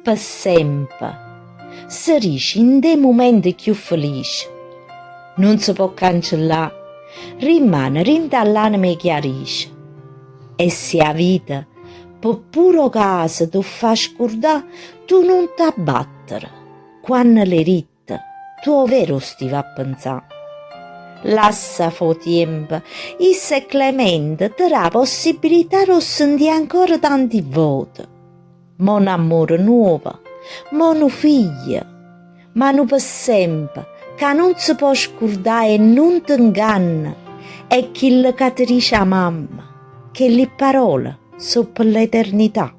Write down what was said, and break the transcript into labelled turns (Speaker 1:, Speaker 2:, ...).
Speaker 1: per sempre. Sarisci in dei momenti più felici. Non si può cancellare, rimane rintall'anima e chiarisce. E se a vita, per puro caso, tu fa scordare, tu non t'abbattere. Quando le ritte, tu vero stiva a pensare. Lassa fo tempo, issa è clemente, ti dà la possibilità di sentire ancora tanti voti. Mon amore nuovo, mon figlio, ma non per sempre, che non si può scordare e non ti inganna, è quello che ti dice a mamma, che le parole sono per l'eternità.